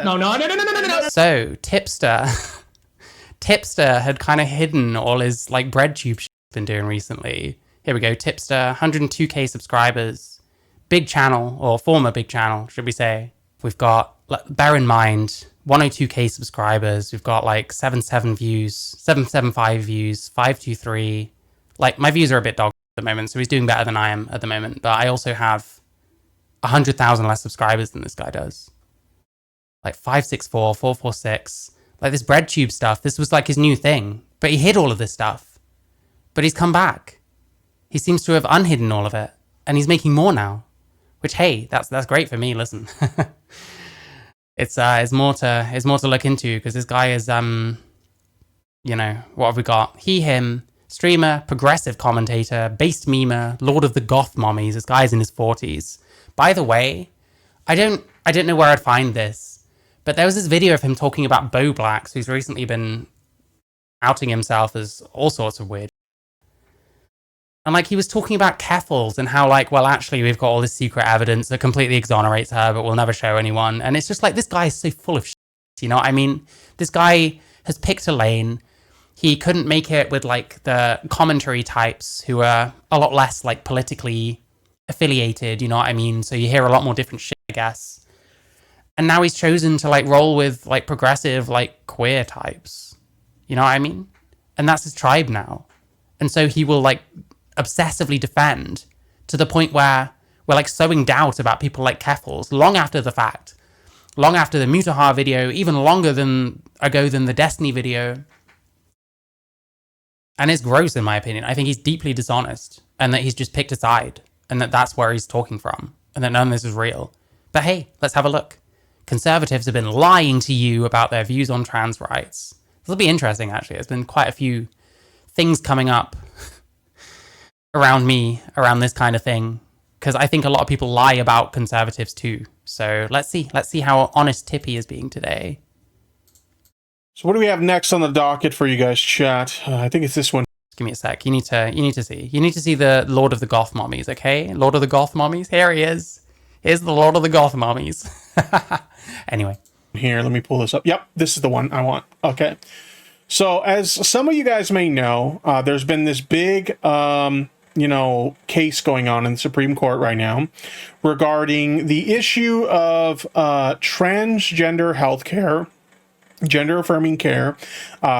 No. So Tipster, Tipster had kind of hidden all his like bread tube shit he's been doing recently. Here we go, Tipster, 102k subscribers, big channel, or former big channel, should we say. We've got, bear in mind, 102k subscribers. We've got like 77 views, 775 views, 523. Like, my views are a bit dog at the moment, so he's doing better than I am at the moment. But I also have 100,000 less subscribers than this guy does. Like 564, 446. Like this bread tube stuff, this was like his new thing. But he hid all of this stuff. But he's come back. He seems to have unhidden all of it. And he's making more now. Which, hey, that's great for me, listen. It's more to look into, because this guy is, you know, what have we got? He, him, streamer, progressive commentator, based memer, lord of the goth mommies. This guy's in his 40s. By the way, I don't know where I'd find this, but there was this video of him talking about Bo Blacks, who's recently been outing himself as all sorts of weird. And like, he was talking about Keffals and how like, well, actually we've got all this secret evidence that completely exonerates her, but we'll never show anyone. And it's just like, this guy is so full of shit, you know what I mean? This guy has picked a lane. He couldn't make it with like the commentary types who are a lot less like politically affiliated, you know what I mean? So you hear a lot more different shit, I guess. And now he's chosen to like roll with like progressive, like queer types, you know what I mean? And that's his tribe now. And so he will like obsessively defend to the point where we're like sowing doubt about people like Keffals long after the fact, long after the Mutahar video, even longer ago than the Destiny video. And it's gross in my opinion. I think he's deeply dishonest, and that he's just picked a side, and that's where he's talking from, and that none of this is real. But hey, let's have a look. Conservatives have been lying to you about their views on trans rights. This will be interesting, actually. There's been quite a few things coming up around this kind of thing, because I think a lot of people lie about conservatives too. So let's see how honest Tippy is being today. So what do we have next on the docket for you guys, chat? I think it's this one. Just give me a sec. You need to see the Lord of the Goth Mommies, okay? Lord of the Goth Mommies. Here he is. Here's the Lord of the Goth Mommies. Anyway. Here, let me pull this up. Yep, this is the one I want. Okay. So as some of you guys may know, there's been this big case going on in the Supreme Court right now regarding the issue of transgender healthcare, gender affirming care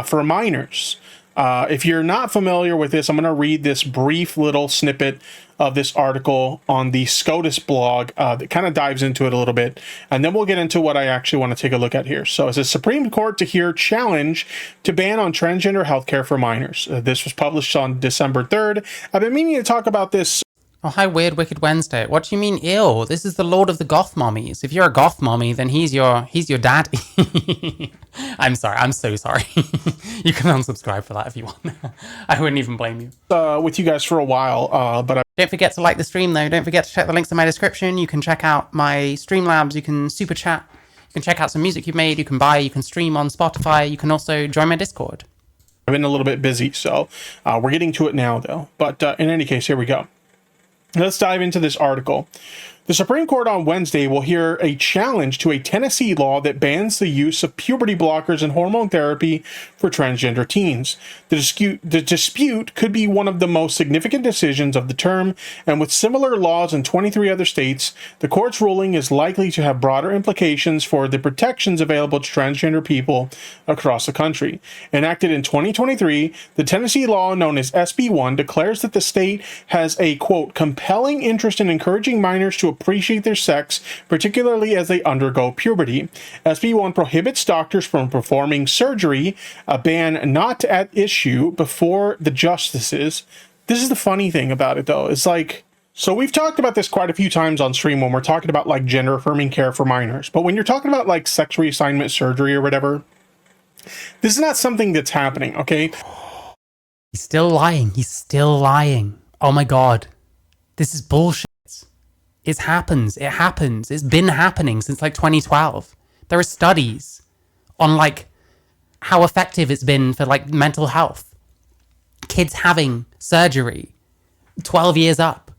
for minors. If you're not familiar with this, I'm going to read this brief little snippet of this article on the SCOTUS blog that kind of dives into it a little bit, and then we'll get into what I actually want to take a look at here. So it says, Supreme Court to hear challenge to ban on transgender healthcare for minors. This was published on December 3rd. I've been meaning to talk about this. Oh, hi, Weird Wicked Wednesday. What do you mean, ew? This is the Lord of the Goth Mommies. If you're a goth mommy, then he's your dad. I'm sorry. I'm so sorry. You can unsubscribe for that if you want. I wouldn't even blame you. With you guys for a while, but don't forget to like the stream, though. Don't forget to check the links in my description. You can check out my Streamlabs. You can super chat. You can check out some music you've made. You can buy. You can stream on Spotify. You can also join my Discord. I've been a little bit busy, so we're getting to it now, though. But in any case, here we go. Let's dive into this article. The Supreme Court on Wednesday will hear a challenge to a Tennessee law that bans the use of puberty blockers and hormone therapy for transgender teens. The dispute could be one of the most significant decisions of the term, and with similar laws in 23 other states, the court's ruling is likely to have broader implications for the protections available to transgender people across the country. Enacted in 2023, the Tennessee law known as SB 1 declares that the state has a, quote, compelling interest in encouraging minors to appreciate their sex, particularly as they undergo puberty. SB 1 prohibits doctors from performing surgery, a ban not at issue before the justices. This is the funny thing about it, though. It's like, so we've talked about this quite a few times on stream when we're talking about like gender affirming care for minors. But when you're talking about like sex reassignment surgery or whatever, this is not something that's happening, okay? He's still lying. He's still lying. Oh my God. This is bullshit. It happens. It happens. It's been happening since like 2012. There are studies on like how effective it's been for like mental health. Kids having surgery 12 years up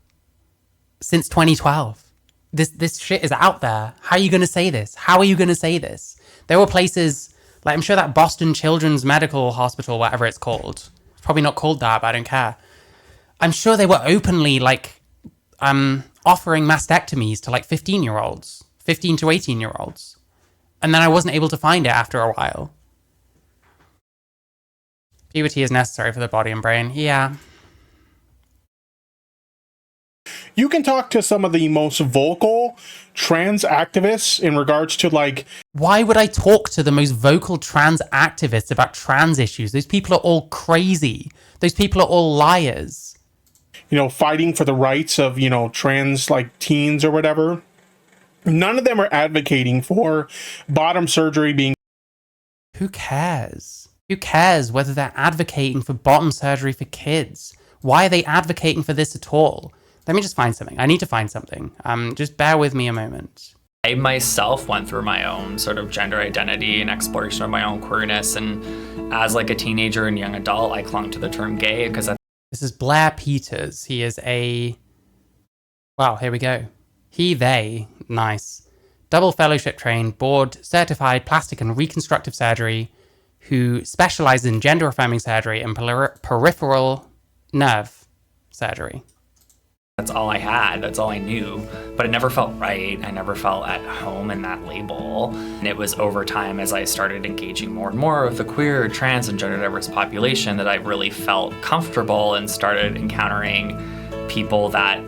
since 2012. This shit is out there. How are you going to say this? How are you going to say this? There were places, like I'm sure that Boston Children's Medical Hospital, whatever it's called, it's probably not called that, but I don't care. I'm sure they were openly like offering mastectomies to like 15-year-olds, 15 to 18-year-olds. And then I wasn't able to find it after a while. Puberty is necessary for the body and brain. Yeah. You can talk to some of the most vocal trans activists in regards to like... Why would I talk to the most vocal trans activists about trans issues? Those people are all crazy. Those people are all liars. You know, fighting for the rights of, you know, trans like teens or whatever. None of them are advocating for bottom surgery being... Who cares? Who cares whether they're advocating for bottom surgery for kids? Why are they advocating for this at all? Let me just find something. I need to find something. Just bear with me a moment. I myself went through my own sort of gender identity and exploration of my own queerness. And as like a teenager and young adult, I clung to the term gay because This is Blair Peters. He is a... Wow, here we go. He, they, nice. Double fellowship trained, board certified plastic and reconstructive surgery who specializes in gender affirming surgery and peripheral nerve surgery. that's all I had. That's all I knew. But it never felt right. I never felt at home in that label. And it was over time as I started engaging more and more with the queer, trans, and gender diverse population that I really felt comfortable and started encountering people that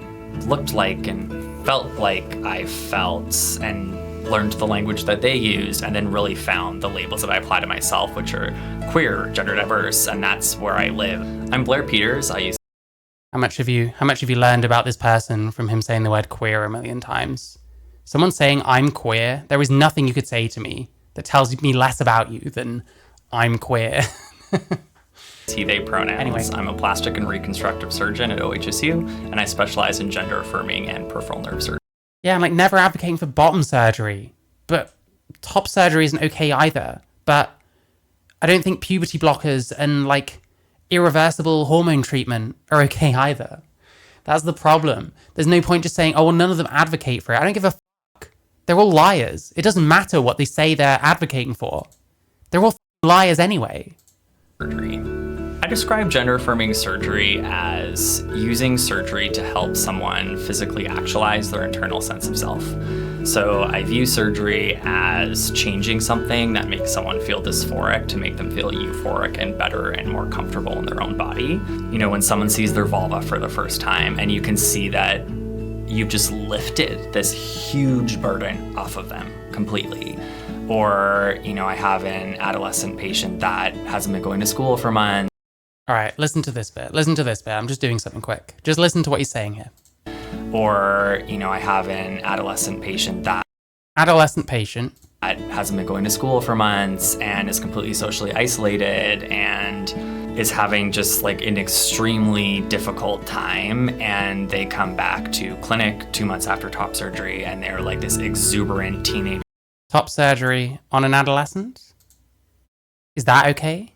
looked like and felt like I felt and learned the language that they used, and then really found the labels that I apply to myself, which are queer, gender diverse, and that's where I live. I'm Blair Peters. I used How much have you learned about this person from him saying the word queer a million times? Someone saying I'm queer, there is nothing you could say to me that tells me less about you than I'm queer. he, they pronouns. Anyway. I'm a plastic and reconstructive surgeon at OHSU, and I specialize in gender affirming and peripheral nerve surgery. Yeah, I'm like never advocating for bottom surgery, but top surgery isn't okay either. But I don't think puberty blockers and like irreversible hormone treatment are okay either. That's the problem. There's no point just saying, oh, well, none of them advocate for it. I don't give a fuck. They're all liars. It doesn't matter what they say they're advocating for. They're all liars anyway. Surgery. I describe gender affirming surgery as using surgery to help someone physically actualize their internal sense of self. So I view surgery as changing something that makes someone feel dysphoric to make them feel euphoric and better and more comfortable in their own body. You know, when someone sees their vulva for the first time and you can see that you've just lifted this huge burden off of them completely. Or, you know, I have an adolescent patient that hasn't been going to school for months. All right, listen to this bit. Listen to this bit. I'm just doing something quick. Just listen to what he's saying here. Or, you know, I have an adolescent patient that hasn't been going to school for months and is completely socially isolated and is having just like an extremely difficult time, and they come back to clinic 2 months after top surgery and they're like this exuberant teenager. Top surgery on an adolescent? Is that okay?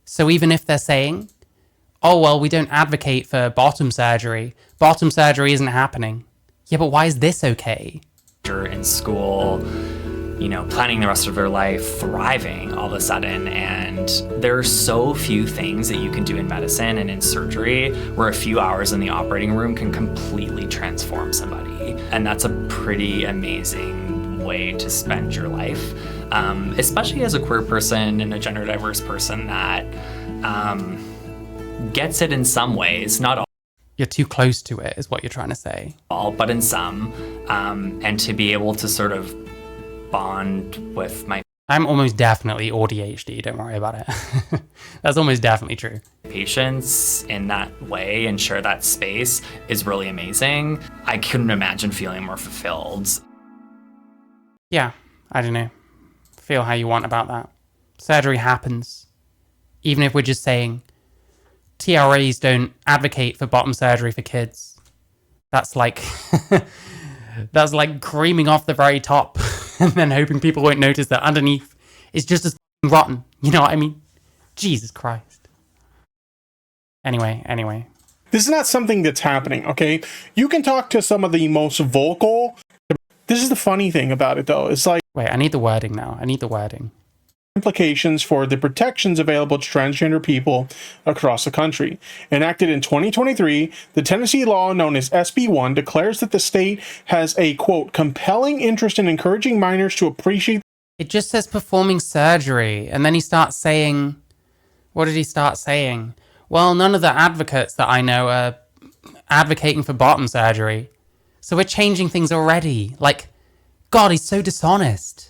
So even if they're saying, oh, well, we don't advocate for bottom surgery isn't happening. Yeah, but why is this okay? In school, you know, planning the rest of their life, thriving all of a sudden. And there are so few things that you can do in medicine and in surgery where a few hours in the operating room can completely transform somebody. And that's a pretty amazing way to spend your life, especially as a queer person and a gender diverse person that gets it in some ways, not all. You're too close to it, is what you're trying to say. All, but in some, and to be able to sort of bond with my... I'm almost definitely ADHD, don't worry about it. That's almost definitely true. Patients in that way and share that space is really amazing. I couldn't imagine feeling more fulfilled. Yeah, I don't know. Feel how you want about that. Surgery happens. Even if we're just saying TRAs don't advocate for bottom surgery for kids. That's like that's like creaming off the very top and then hoping people won't notice that underneath is just as rotten. You know what I mean? Jesus Christ. Anyway. This is not something that's happening, okay? You can talk to some of the most vocal... This is the funny thing about it, though. It's like Wait, I need the wording now. I need the wording. implications for the protections available to transgender people across the country. Enacted in 2023, the Tennessee law known as SB 1 declares that the state has a, quote, compelling interest in encouraging minors to appreciate. It just says performing surgery, and then he starts saying, what did he start saying? Well, none of the advocates that I know are advocating for bottom surgery. So we're changing things already. Like, God, he's so dishonest.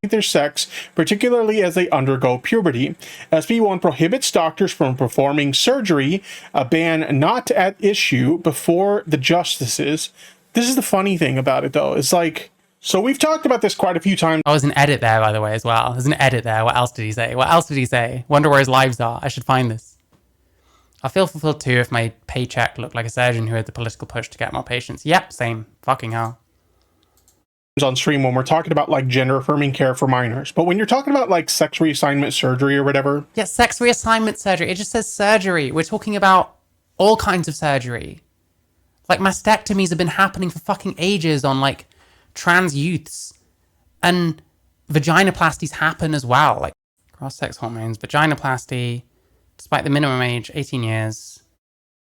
Their sex, particularly as they undergo puberty. SB 1 prohibits doctors from performing surgery, a ban not at issue before the justices. This is the funny thing about it, though. It's like, so we've talked about this quite a few times. Oh, there's an edit there, by the way, as well. There's an edit there. What else did he say? What else did he say? Wonder where his lives are. I should find this. I feel fulfilled too if my paycheck looked like a surgeon who had the political push to get more patients. Yep, same. Fucking hell. On stream when we're talking about like gender affirming care for minors, but when you're talking about like sex reassignment surgery or whatever, yeah, sex reassignment surgery, it just says surgery. We're talking about all kinds of surgery. Like mastectomies have been happening for fucking ages on like trans youths, and vaginoplasties happen as well, like cross-sex hormones. Vaginoplasty, despite the minimum age 18 years,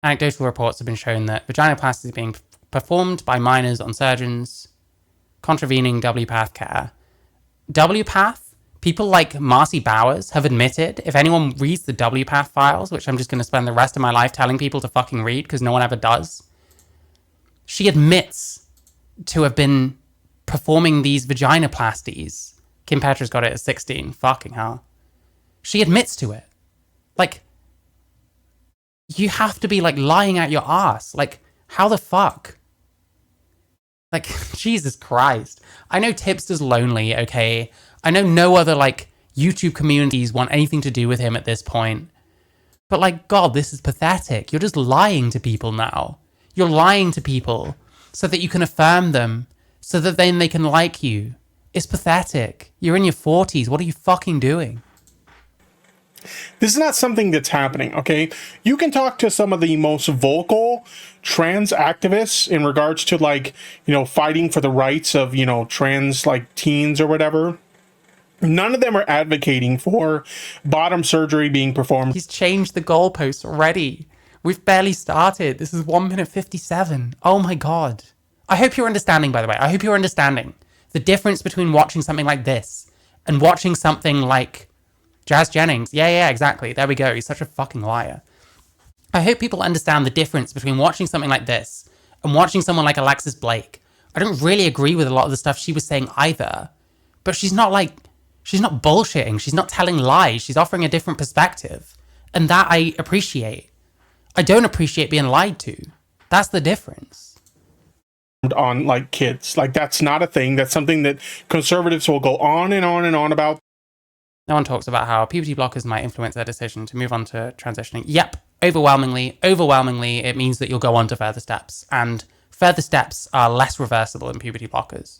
anecdotal reports have been shown that vaginoplasty is being performed by minors on surgeons contravening WPATH care. WPATH, people like Marcy Bowers have admitted, if anyone reads the WPATH files, which I'm just going to spend the rest of my life telling people to fucking read because no one ever does, she admits to have been performing these vaginoplasties. Kim Petras got it at 16. Fucking hell. She admits to it. Like, you have to be like lying at your ass. Like, how the fuck? Like, Jesus Christ. I know Tipster's lonely, okay? I know no other, like, YouTube communities want anything to do with him at this point. But, like, God, this is pathetic. You're just lying to people now. You're lying to people so that you can affirm them, so that then they can like you. It's pathetic. You're in your 40s. What are you fucking doing? This is not something that's happening, okay? You can talk to some of the most vocal trans activists in regards to, like, you know, fighting for the rights of, you know, trans, like, teens or whatever. None of them are advocating for bottom surgery being performed. He's changed the goalposts already. We've barely started. This is 1 minute 57. Oh my God. I hope you're understanding, by the way. I hope you're understanding the difference between watching something like this and watching something like Jazz Jennings. Yeah, exactly. There we go. He's such a fucking liar. I hope people understand the difference between watching something like this and watching someone like Alexis Blake. I don't really agree with a lot of the stuff she was saying either, but she's not bullshitting. She's not telling lies. She's offering a different perspective. And that I appreciate. I don't appreciate being lied to. That's the difference. On like kids. Like, that's not a thing. That's something that conservatives will go on and on and on about. No one talks about how puberty blockers might influence their decision to move on to transitioning. Yep, overwhelmingly, it means that you'll go on to further steps. And further steps are less reversible than puberty blockers.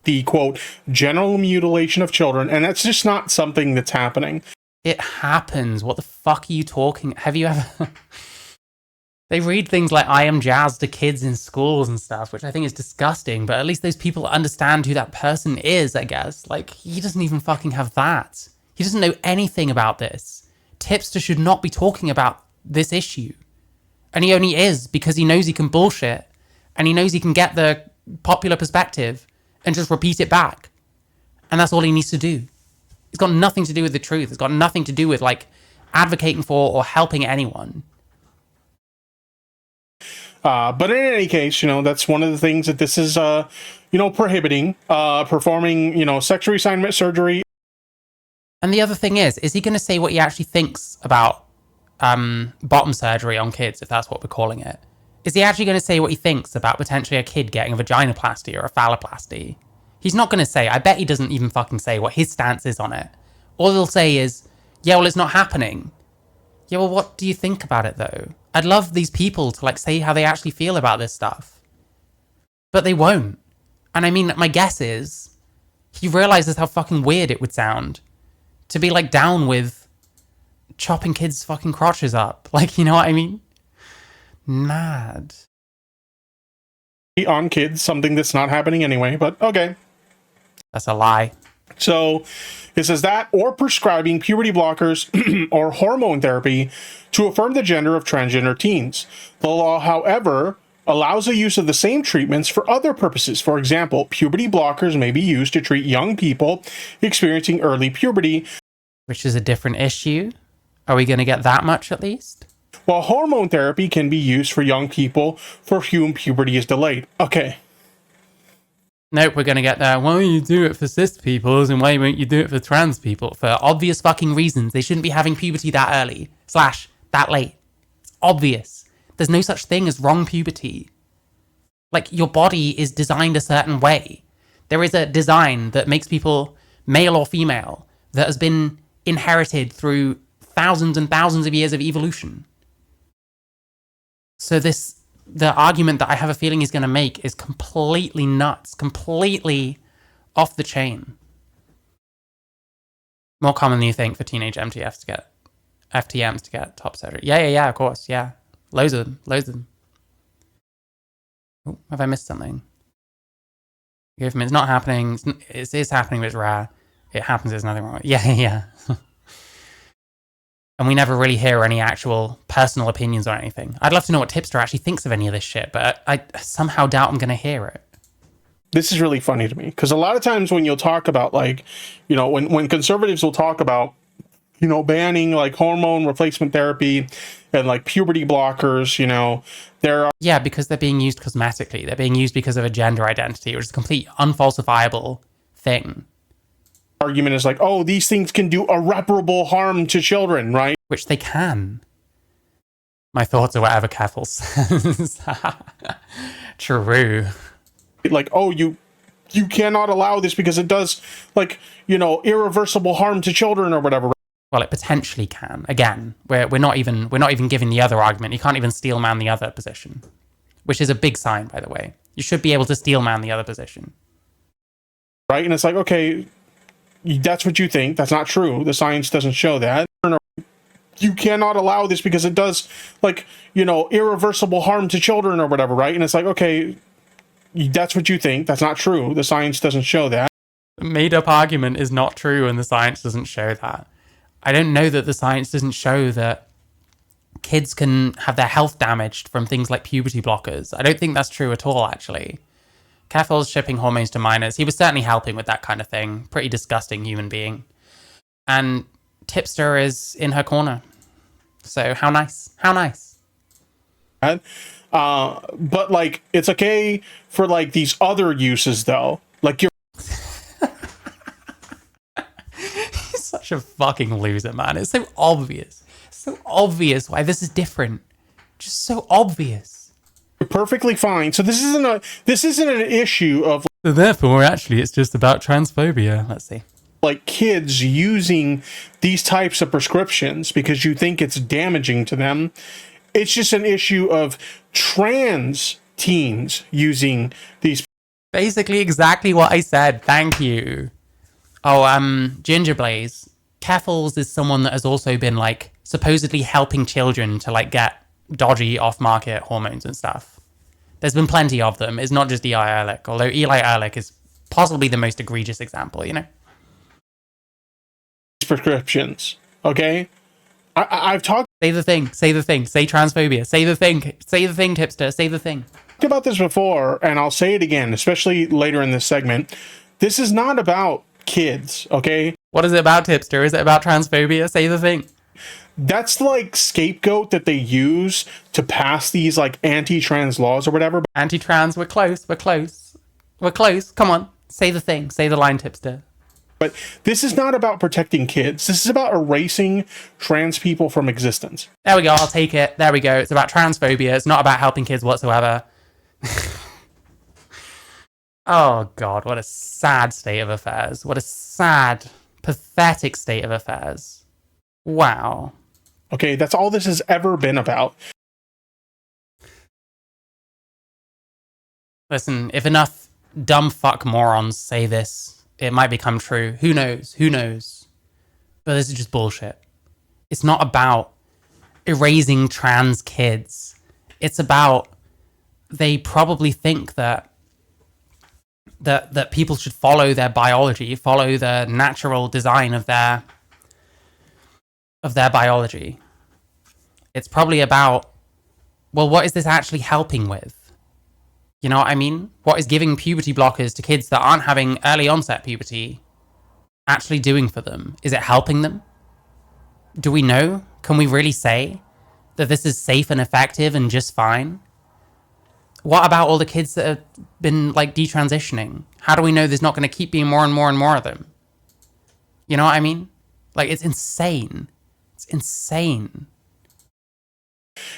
The, quote, general mutilation of children, and that's just not something that's happening. It happens. What the fuck are you talking? Have you ever... They read things like I Am Jazz to kids in schools and stuff, which I think is disgusting, but at least those people understand who that person is, I guess. Like, he doesn't even fucking have that. He doesn't know anything about this. Tipster should not be talking about this issue. And he only is because he knows he can bullshit, and he knows he can get the popular perspective and just repeat it back. And that's all he needs to do. It's got nothing to do with the truth. It's got nothing to do with, like, advocating for or helping anyone. But in any case, you know, that's one of the things that this is, you know, prohibiting, performing, you know, sex reassignment surgery. And the other thing is he going to say what he actually thinks about bottom surgery on kids, if that's what we're calling it? Is he actually going to say what he thinks about potentially a kid getting a vaginoplasty or a phalloplasty? He's not going to say. I bet he doesn't even fucking say what his stance is on it. All he'll say is, yeah, well, it's not happening. Yeah, well, what do you think about it, though? I'd love these people to, like, say how they actually feel about this stuff. But they won't. And I mean, my guess is he realizes how fucking weird it would sound to be, like, down with chopping kids' fucking crotches up. Like, you know what I mean? Mad. on kids, something that's not happening anyway, but okay. That's a lie. So it says that, or prescribing puberty blockers or hormone therapy to affirm the gender of transgender teens. The law, however, allows the use of the same treatments for other purposes. For example, puberty blockers may be used to treat young people experiencing early puberty. Which is a different issue. Are we going to get that much at least? While hormone therapy can be used for young people for whom puberty is delayed. Okay. Nope, we're going to get there. Why don't you do it for cis people and why won't you do it for trans people? For obvious fucking reasons. They shouldn't be having puberty that early. / that late. It's obvious. There's no such thing as wrong puberty. Like, your body is designed a certain way. There is a design that makes people male or female that has been inherited through thousands and thousands of years of evolution. So the argument that I have a feeling he's going to make is completely nuts, completely off the chain. More common than you think for teenage FTMs to get top surgery. Yeah, of course, yeah. Loads of them. Oh, have I missed something? It's not happening. It is happening, but it's rare. It happens, there's nothing wrong with it. Yeah. And we never really hear any actual personal opinions or anything. I'd love to know what Tipster actually thinks of any of this shit, but I somehow doubt I'm going to hear it. This is really funny to me, because a lot of times when you'll talk about, like, you know, when conservatives will talk about, you know, banning like hormone replacement therapy and like puberty blockers, you know, Yeah, because they're being used cosmetically. They're being used because of a gender identity, which is a complete unfalsifiable thing. Argument is like, oh, these things can do irreparable harm to children, right? Which they can. My thoughts are whatever Keffel says. True. Like, oh, you cannot allow this because it does, like, you know, irreversible harm to children or whatever. Well, it potentially can. Again, we're not even giving the other argument. You can't even steel man the other position, which is a big sign, by the way. You should be able to steel man the other position. Right? And it's like, okay, that's what you think. That's not true. The science doesn't show that. You cannot allow this because it does, like, you know, irreversible harm to children or whatever, right? And it's like, okay, that's what you think. That's not true. The science doesn't show that. Made up argument is not true and the science doesn't show that. I don't know that the science doesn't show that kids can have their health damaged from things like puberty blockers. I don't think that's true at all, actually. Keffel's shipping hormones to minors. He was certainly helping with that kind of thing. Pretty disgusting human being. And Tipster is in her corner. So how nice. How nice. But, like, it's okay for, like, these other uses, though. Like, you're... He's such a fucking loser, man. It's so obvious. So obvious why this is different. Just so obvious. Perfectly fine. So this isn't an issue of, So therefore, actually, it's just about transphobia. Let's see. like, kids using these types of prescriptions because you think it's damaging to them. It's just an issue of trans teens using these. Basically exactly what I said. Thank you. Oh, Ginger Blaze. Keffels is someone that has also been, like, supposedly helping children to, like, get dodgy off-market hormones and stuff. There's been plenty of them. It's not just Eli Erlich, although Eli Erlich is possibly the most egregious example, you know? Prescriptions, okay? I've talked Say the thing. Say transphobia. Say the thing, Tipster. Say the thing. about this before, and I'll say it again, especially later in this segment. This is not about kids, okay? What is it about, Tipster? Is it about transphobia? Say the thing. That's like scapegoat that they use to pass these like anti-trans laws or whatever. Anti-trans, we're close. Come on. Say the thing. Say the line, Tipster. But this is not about protecting kids. This is about erasing trans people from existence. There we go. I'll take it. There we go. It's about transphobia. It's not about helping kids whatsoever. Oh, God. What a sad state of affairs. What a sad, pathetic state of affairs. Wow. Okay, that's all this has ever been about. Listen, if enough dumb fuck morons say this, it might become true. Who knows? But this is just bullshit. It's not about erasing trans kids. It's about they probably think that people should follow their biology, follow the natural design of their biology. It's probably about, well, what is this actually helping with? You know what I mean? What is giving puberty blockers to kids that aren't having early onset puberty actually doing for them? Is it helping them? Do we know? Can we really say that this is safe and effective and just fine? What about all the kids that have been like detransitioning? How do we know there's not going to keep being more and more and more of them? You know what I mean? Like, it's insane. It's insane.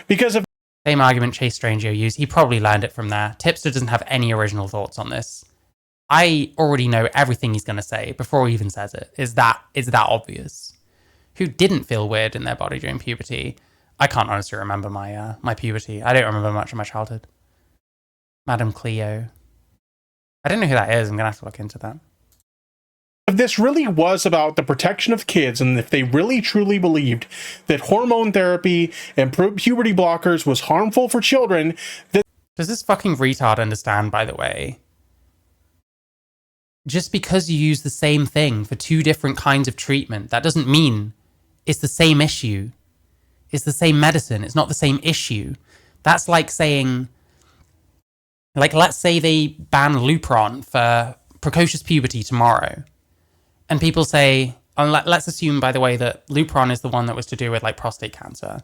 Because of same argument Chase Stranger used. He probably learned it from there. Tipster doesn't have any original thoughts on this. I already know everything he's going to say before he even says it. Is that obvious? Who didn't feel weird in their body during puberty? I can't honestly remember my my puberty. I don't remember much of my childhood. Madame Cleo. I don't know who that is. I'm going to have to look into that. If this really was about the protection of kids, and if they really truly believed that hormone therapy and puberty blockers was harmful for children, that... Does this fucking retard understand, by the way? Just because you use the same thing for two different kinds of treatment, that doesn't mean it's the same issue. It's the same medicine. It's not the same issue. That's like saying, like, let's say they ban Lupron for precocious puberty tomorrow. And people say, and let's assume, by the way, that Lupron is the one that was to do with like prostate cancer.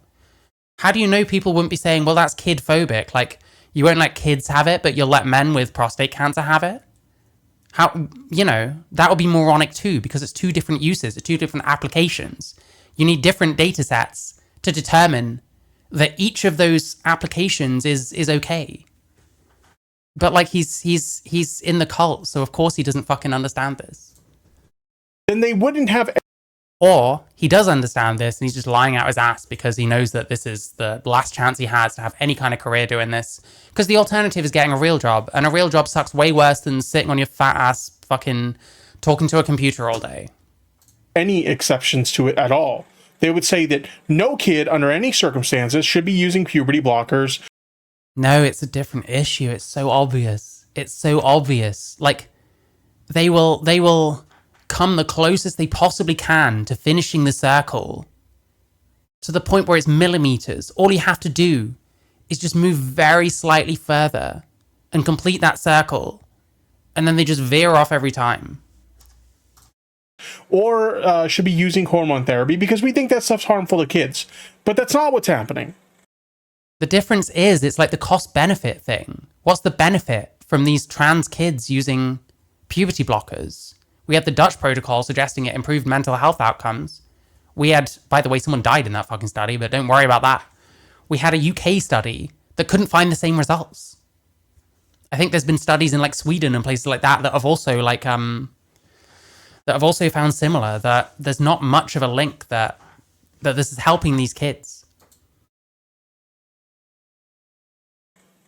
How do you know people wouldn't be saying, well, that's kid phobic? Like, you won't let kids have it, but you'll let men with prostate cancer have it? How, you know, that would be moronic too, because it's two different uses, it's two different applications. You need different data sets to determine that each of those applications is okay. But like, he's in the cult, so of course he doesn't fucking understand this. Then they wouldn't have... Or he does understand this and he's just lying out his ass because he knows that this is the last chance he has to have any kind of career doing this. Because the alternative is getting a real job, and a real job sucks way worse than sitting on your fat ass fucking talking to a computer all day. Any exceptions to it at all. They would say that no kid under any circumstances should be using puberty blockers. No, it's a different issue. It's so obvious. It's so obvious. Like, they will come the closest they possibly can to finishing the circle to the point where it's millimeters. All you have to do is just move very slightly further and complete that circle, and then they just veer off every time. Or should be using hormone therapy because we think that stuff's harmful to kids. But that's not what's happening. The difference is, it's like the cost-benefit thing. What's the benefit from these trans kids using puberty blockers? We had the Dutch protocol suggesting it improved mental health outcomes. We had, by the way, someone died in that fucking study, but don't worry about that. We had a UK study that couldn't find the same results. I think there's been studies in like Sweden and places like that that have also like that have also found similar, that there's not much of a link that this is helping these kids.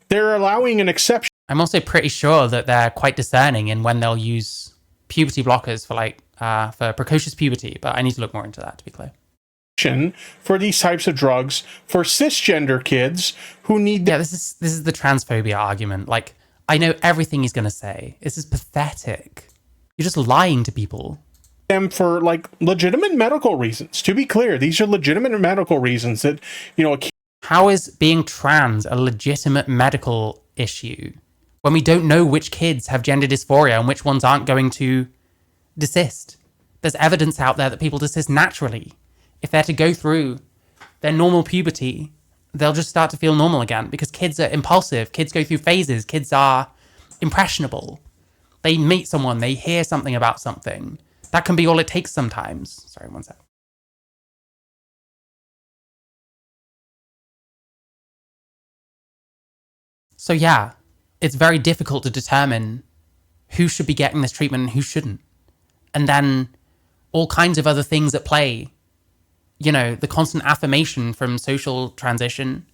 They're allowing an exception. I'm also pretty sure that they're quite discerning in when they'll use puberty blockers for like for precocious puberty, but I need to look more into that to be clear. For these types of drugs for cisgender kids who need... Yeah, this is the transphobia argument. Like, I know everything he's going to say. This is pathetic. You're just lying to people. Them for like legitimate medical reasons. To be clear, these are legitimate medical reasons that, you know... How is being trans a legitimate medical issue when we don't know which kids have gender dysphoria and which ones aren't going to desist? There's evidence out there that people desist naturally. If they're to go through their normal puberty, they'll just start to feel normal again, because kids are impulsive, kids go through phases, kids are impressionable. They meet someone, they hear something about something. That can be all it takes sometimes. Sorry, one sec. So yeah, it's very difficult to determine who should be getting this treatment and who shouldn't. And then all kinds of other things at play. You know, the constant affirmation from social transition.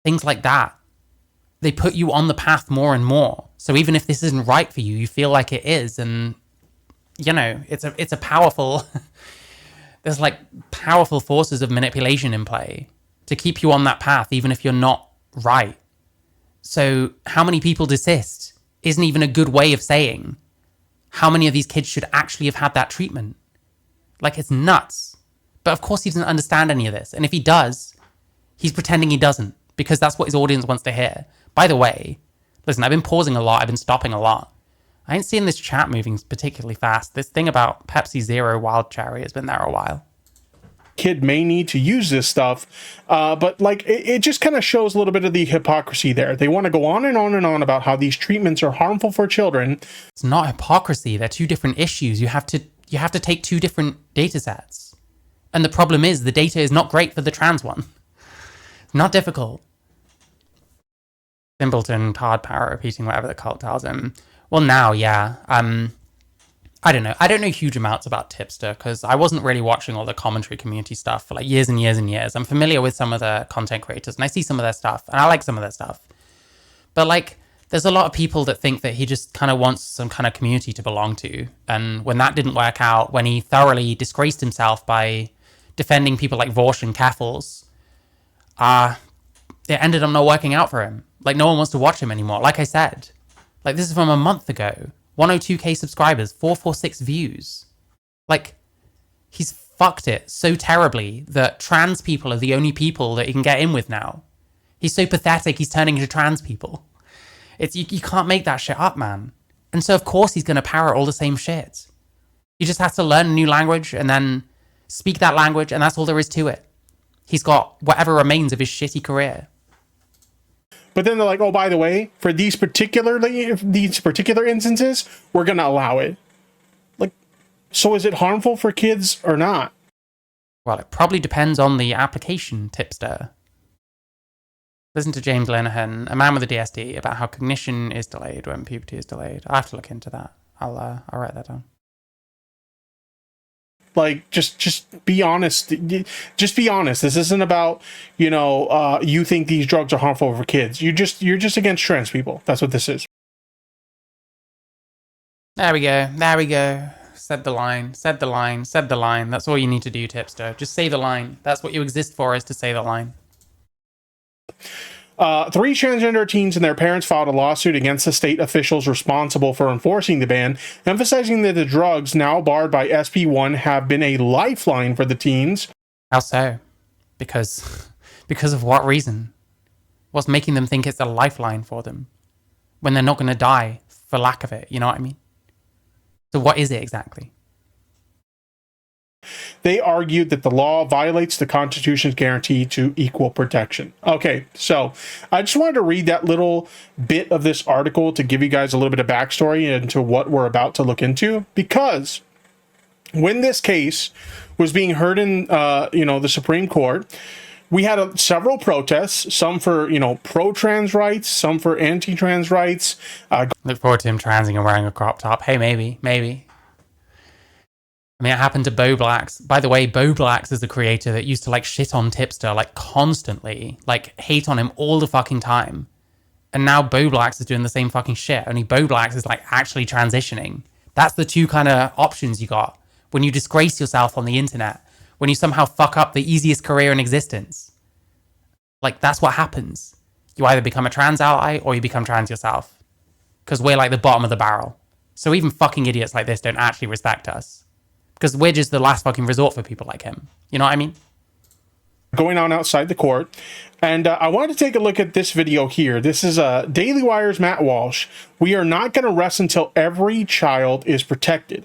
Things like that. They put you on the path more and more. So even if this isn't right for you, you feel like it is. And, you know, it's a powerful... there's like powerful forces of manipulation in play to keep you on that path, even if you're not right. So how many people desist isn't even a good way of saying how many of these kids should actually have had that treatment. Like, it's nuts. But of course he doesn't understand any of this. And if he does, he's pretending he doesn't, because that's what his audience wants to hear. By the way, listen, I've been pausing a lot. I've been stopping a lot. I ain't seeing this chat moving particularly fast. This thing about Pepsi Zero Wild Cherry has been there a while. Kid may need to use this stuff, but like it just kind of shows a little bit of the hypocrisy there. They want to go on and on and on about how these treatments are harmful for children. It's not hypocrisy. They're two different issues. You have to take two different data sets. And the problem is the data is not great for the trans one. It's not difficult. Simpleton, Todd Power repeating whatever the cult tells him. Well, now, yeah. I don't know. I don't know huge amounts about Tipster because I wasn't really watching all the commentary community stuff for like years and years and years. I'm familiar with some of the content creators and I see some of their stuff and I like some of their stuff. But like, there's a lot of people that think that he just kind of wants some kind of community to belong to. And when that didn't work out, when he thoroughly disgraced himself by defending people like Walsh and Kaffels, it ended up not working out for him. Like, no one wants to watch him anymore. Like I said, like this is from a month ago. 102k subscribers, 446 views. Like, he's fucked it so terribly that trans people are the only people that he can get in with now. He's so pathetic, he's turning into trans people. You can't make that shit up, man. And so, of course, he's going to parrot all the same shit. You just have to learn a new language and then speak that language, and that's all there is to it. He's got whatever remains of his shitty career. But then they're like, oh, by the way, for these particular instances, we're going to allow it. Like, so is it harmful for kids or not? Well, it probably depends on the application, Tipster. Listen to James Linehan, a man with a DSD, about how cognition is delayed when puberty is delayed. I'll have to look into that. I'll write that down. Like, just be honest. Just be honest. This isn't about, you think these drugs are harmful for kids. You're just against trans people. That's what this is. There we go. There we go. Said the line. Said the line. Said the line. That's all you need to do, Tipster. Just say the line. That's what you exist for, is to say the line. 3 transgender teens and their parents filed a lawsuit against the state officials responsible for enforcing the ban, emphasizing that the drugs now barred by SB1 have been a lifeline for the teens. How so? Because of what reason? What's making them think it's a lifeline for them when they're not going to die for lack of it? You know what I mean? So what is it exactly? They argued that the law violates the Constitution's guarantee to equal protection. Okay, so I just wanted to read that little bit of this article to give you guys a little bit of backstory into what we're about to look into, because when this case was being heard in, the Supreme Court, we had several protests, some for, pro-trans rights, some for anti-trans rights. Look forward to him transing and wearing a crop top. Hey, maybe. I mean, it happened to Bo Blacks. By the way, Bo Blacks is the creator that used to like shit on Tipster like constantly, like hate on him all the fucking time. And now Bo Blacks is doing the same fucking shit. Only Bo Blacks is like actually transitioning. That's the two kind of options you got when you disgrace yourself on the internet, when you somehow fuck up the easiest career in existence. Like, that's what happens. You either become a trans ally or you become trans yourself. Because we're like the bottom of the barrel. So even fucking idiots like this don't actually respect us. Because we're just the last fucking resort for people like him. You know what I mean? Going on outside the court. And I wanted to take a look at this video here. This is Daily Wire's Matt Walsh. We are not going to rest until every child is protected.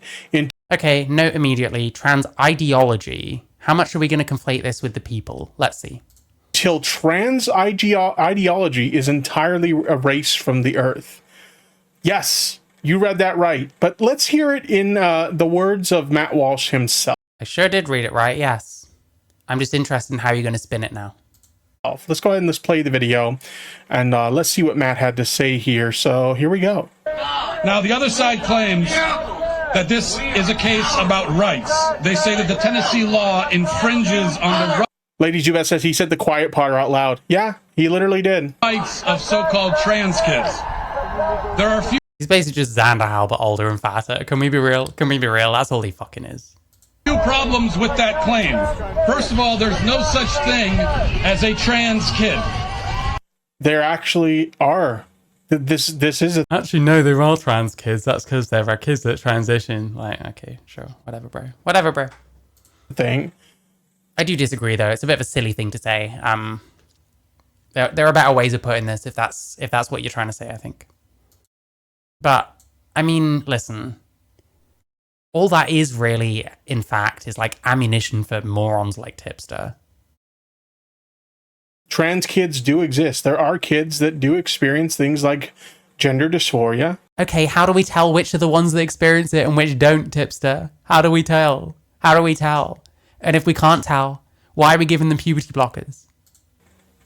Okay, note immediately, trans ideology. How much are we going to conflate this with the people? Let's see. Till trans ideology is entirely erased from the earth. Yes. You read that right, but let's hear it in the words of Matt Walsh himself. I sure did read it right, yes. I'm just interested in how you're going to spin it now. Let's go ahead and let's play the video, and let's see what Matt had to say here. So here we go. Now, the other side claims that this is a case about rights. They say that the Tennessee law infringes on the Lady Jubeth says he said the quiet part out loud. Yeah, he literally did. rights of so-called trans kids. There are few He's basically just Xander Hal, but older and fatter. Can we be real? That's all he fucking is. problems with that claim. First of all, there's no such thing as a trans kid. There actually are. This is a Actually, no, there are trans kids. That's because there are kids that transition. Like, okay, sure, whatever, bro. Whatever, bro. thing. I do disagree, though. It's a bit of a silly thing to say. There are better ways of putting this if that's what you're trying to say, I think. But I mean, listen. All that is really, in fact, is like ammunition for morons like Tipster. Trans kids do exist. There are kids that do experience things like gender dysphoria. Okay, how do we tell which are the ones that experience it and which don't, Tipster? How do we tell? How do we tell? And if we can't tell, why are we giving them puberty blockers?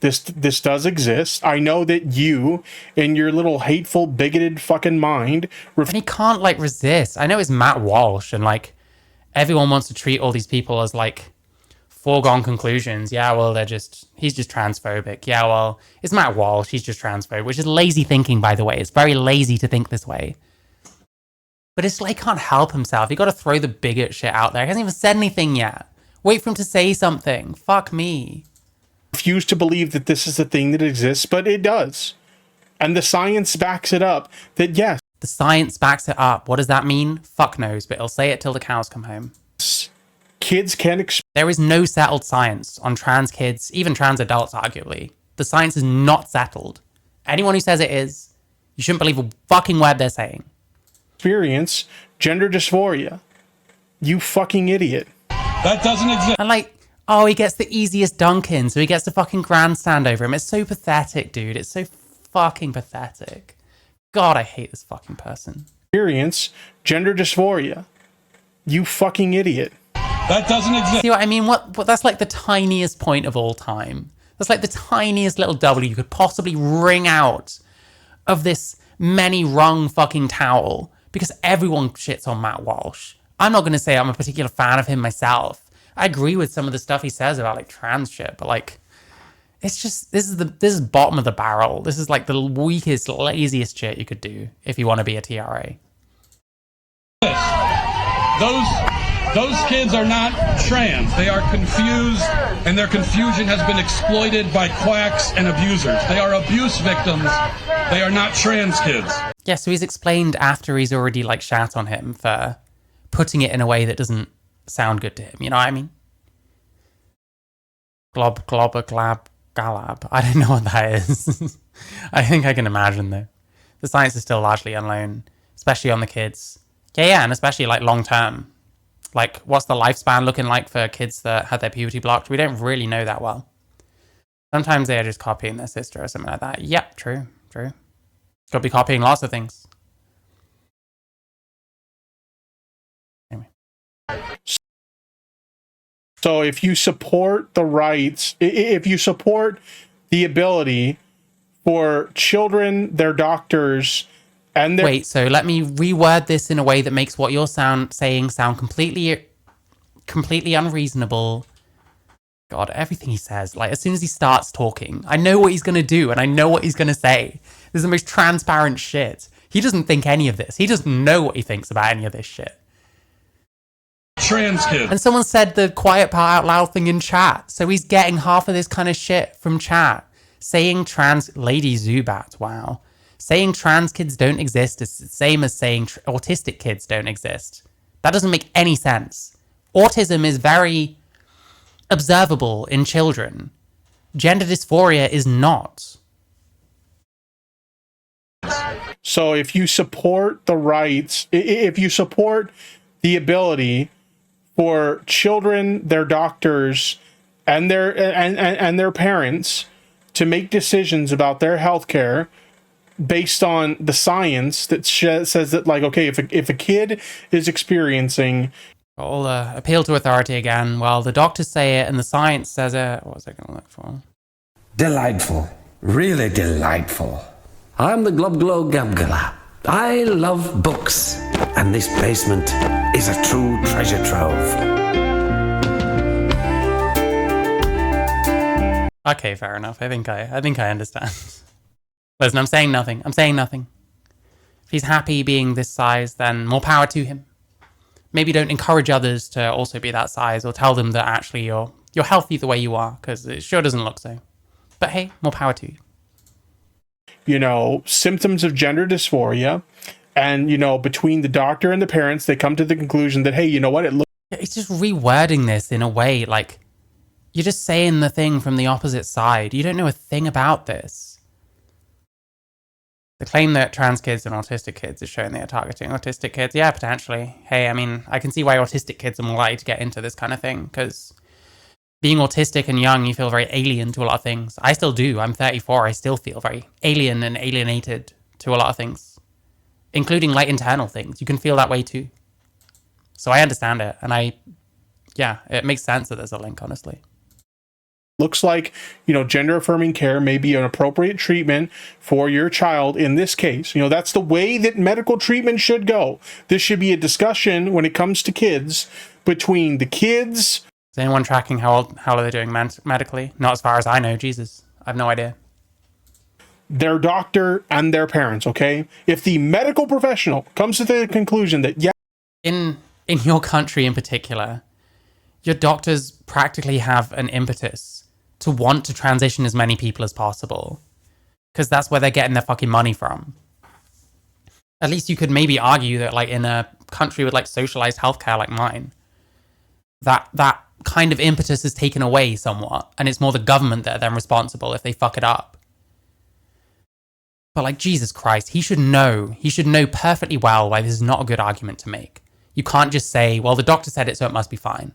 This does exist. I know that you, in your little hateful, bigoted fucking mind... And he can't, like, resist. I know it's Matt Walsh, and, like, everyone wants to treat all these people as, like, foregone conclusions. Yeah, well, he's just transphobic. Yeah, well, it's Matt Walsh, he's just transphobic, which is lazy thinking, by the way. It's very lazy to think this way. But it's like, he can't help himself. You got to throw the bigot shit out there. He hasn't even said anything yet. Wait for him to say something. Fuck me. Refuse to believe that this is a thing that exists, but it does. And the science backs it up that yes. The science backs it up. What does that mean? Fuck knows, but he'll say it till the cows come home. Kids can There is no settled science on trans kids, even trans adults, arguably. The science is not settled. Anyone who says it is, you shouldn't believe a fucking word they're saying. experience gender dysphoria. You fucking idiot. That doesn't exist. And like, oh, he gets the easiest dunk in, so he gets to fucking grandstand over him. It's so pathetic, dude. It's so fucking pathetic. God, I hate this fucking person. Experience gender dysphoria. You fucking idiot. That doesn't exist. See what I mean? What that's like the tiniest point of all time. That's like the tiniest little W you could possibly wring out of this many rung fucking towel, because everyone shits on Matt Walsh. I'm not going to say I'm a particular fan of him myself. I agree with some of the stuff he says about like trans shit, but like, it's just, this is bottom of the barrel. This is like the weakest, laziest shit you could do if you want to be a TRA. Those kids are not trans. They are confused, and their confusion has been exploited by quacks and abusers. They are abuse victims. They are not trans kids. Yeah, so he's explained after he's already like shat on him for putting it in a way that doesn't sound good to him. You know what I mean? Glob, globber, glab, galab. I don't know what that is. I think I can imagine though. The science is still largely unknown, especially on the kids. Yeah, and especially like long term. Like, what's the lifespan looking like for kids that had their puberty blocked? We don't really know that well. Sometimes they are just copying their sister or something like that. Yep, true. Could be copying lots of things. Anyway. So if you support the rights, if you support the ability for children, their doctors, and their... Wait, so let me reword this in a way that makes what you're saying sound completely unreasonable. God, everything he says, like as soon as he starts talking, I know what he's going to do and I know what he's going to say. This is the most transparent shit. He doesn't think any of this. He doesn't know what he thinks about any of this shit. Trans kids. And someone said the quiet part out loud thing in chat. So he's getting half of this kind of shit from chat. Saying trans... Lady Zubat, wow. Saying trans kids don't exist is the same as saying autistic kids don't exist. That doesn't make any sense. Autism is very observable in children. Gender dysphoria is not. So if you support the rights, if you support the ability for children, their doctors, and their parents to make decisions about their healthcare based on the science that says that, like, okay, if a kid is experiencing... I'll appeal to authority again. Well, the doctors say it and the science says it. What was I going to look for? Delightful. Really delightful. I'm the Globglow Gabgala. I love books, and this basement is a true treasure trove. Okay, fair enough. I think I understand. Listen, I'm saying nothing. If he's happy being this size, then more power to him. Maybe don't encourage others to also be that size, or tell them that actually you're healthy the way you are, because it sure doesn't look so. But hey, more power to you. symptoms of gender dysphoria. And, between the doctor and the parents, they come to the conclusion that, hey, you know what? It's just rewording this in a way, like, you're just saying the thing from the opposite side. You don't know a thing about this. The claim that trans kids and autistic kids is showing they are targeting autistic kids. Yeah, potentially. Hey, I mean, I can see why autistic kids are more likely to get into this kind of thing, because being autistic and young, you feel very alien to a lot of things. I still do. I'm 34. I still feel very alien and alienated to a lot of things, including like internal things. You can feel that way too. So I understand it. And it makes sense that there's a link, honestly. Looks like, gender affirming care may be an appropriate treatment for your child in this case. That's the way that medical treatment should go. This should be a discussion when it comes to kids between the kids. Is anyone tracking how are they doing medically? Not as far as I know. Jesus, I have no idea. Their doctor and their parents, okay? If the medical professional comes to the conclusion that, yeah. In your country in particular, your doctors practically have an impetus to want to transition as many people as possible, because that's where they're getting their fucking money from. At least you could maybe argue that, like, in a country with like socialized healthcare like mine, that kind of impetus is taken away somewhat, and it's more the government that are then responsible if they fuck it up. But like, Jesus Christ, he should know perfectly well why this is not a good argument to make. You can't just say, well, the doctor said it, so it must be fine.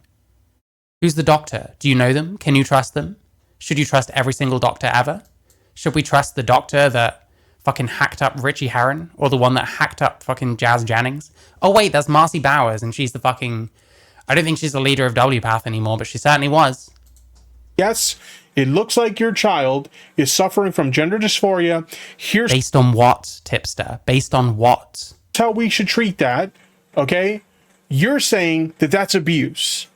Who's the doctor? Do you know them? Can you trust them? Should you trust every single doctor ever? Should we trust the doctor that fucking hacked up Richie Herron, or the one that hacked up fucking Jazz Jennings? Oh wait, that's Marcy Bowers, and she's the fucking... I don't think she's the leader of WPATH anymore, but she certainly was. Yes, it looks like your child is suffering from gender dysphoria. Here's based on what, Tipster? Based on what? How we should treat that, okay? You're saying that that's abuse.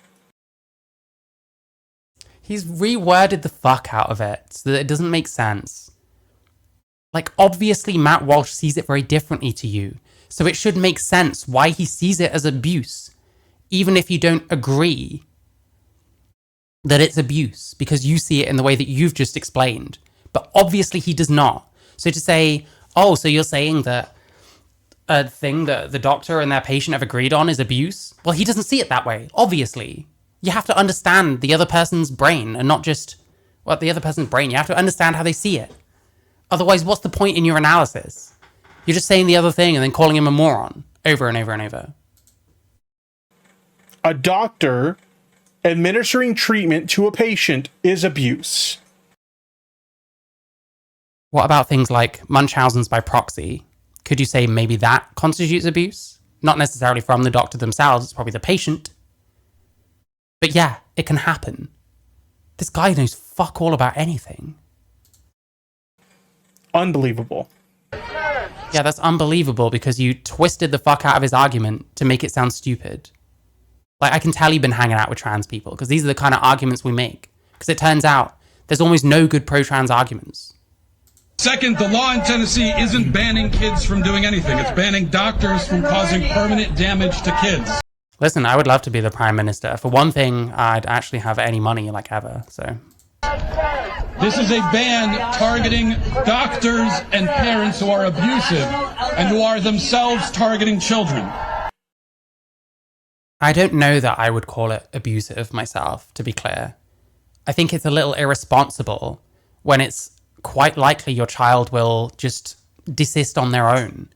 He's reworded the fuck out of it so that it doesn't make sense. Like, obviously Matt Walsh sees it very differently to you, so it should make sense why he sees it as abuse, even if you don't agree that it's abuse, because you see it in the way that you've just explained. But obviously he does not. So to say, oh, so you're saying that a thing that the doctor and their patient have agreed on is abuse? Well, he doesn't see it that way, obviously. You have to understand the other person's brain, and not just the other person's brain. You have to understand how they see it. Otherwise, what's the point in your analysis? You're just saying the other thing and then calling him a moron over and over and over. A doctor administering treatment to a patient is abuse. What about things like Munchausen's by proxy? Could you say maybe that constitutes abuse? Not necessarily from the doctor themselves, it's probably the patient. But yeah, it can happen. This guy knows fuck all about anything. Unbelievable. Yeah, that's unbelievable because you twisted the fuck out of his argument to make it sound stupid. Like, I can tell you've been hanging out with trans people because these are the kind of arguments we make. Because it turns out there's almost no good pro-trans arguments. Second, the law in Tennessee isn't banning kids from doing anything. It's banning doctors from causing permanent damage to kids. Listen, I would love to be the prime minister. For one thing, I'd actually have any money like ever, so... This is a ban targeting doctors and parents who are abusive and who are themselves targeting children. I don't know that I would call it abusive myself, to be clear. I think it's a little irresponsible when it's quite likely your child will just desist on their own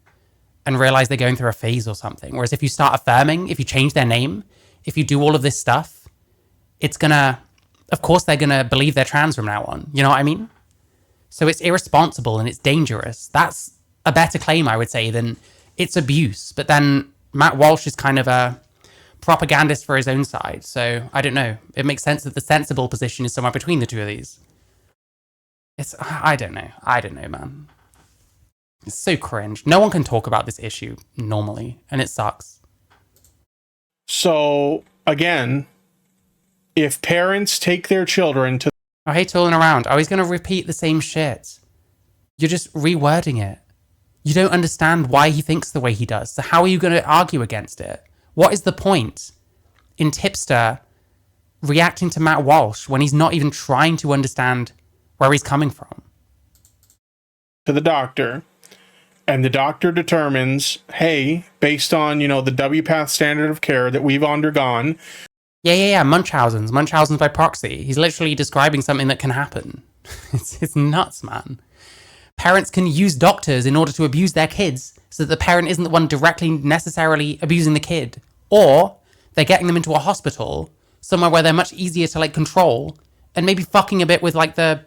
and realize they're going through a phase or something. Whereas if you start affirming, if you change their name, if you do all of this stuff, it's gonna... Of course they're going to believe they're trans from now on. You know what I mean? So it's irresponsible and it's dangerous. That's a better claim, I would say, than it's abuse. But then Matt Walsh is kind of a propagandist for his own side. So I don't know. It makes sense that the sensible position is somewhere between the two of these. I don't know. I don't know, man. It's so cringe. No one can talk about this issue normally, and it sucks. So, again... If parents take their children to... I hate tooling around. Oh, he's going to repeat the same shit. You're just rewording it. You don't understand why he thinks the way he does. So how are you going to argue against it? What is the point in Tipster reacting to Matt Walsh when he's not even trying to understand where he's coming from? to the doctor, and the doctor determines, hey, based on, the WPATH standard of care that we've undergone. Yeah. Munchausen's by proxy. He's literally describing something that can happen. It's nuts, man. Parents can use doctors in order to abuse their kids so that the parent isn't the one directly necessarily abusing the kid. Or they're getting them into a hospital, somewhere where they're much easier to like control, and maybe fucking a bit with like the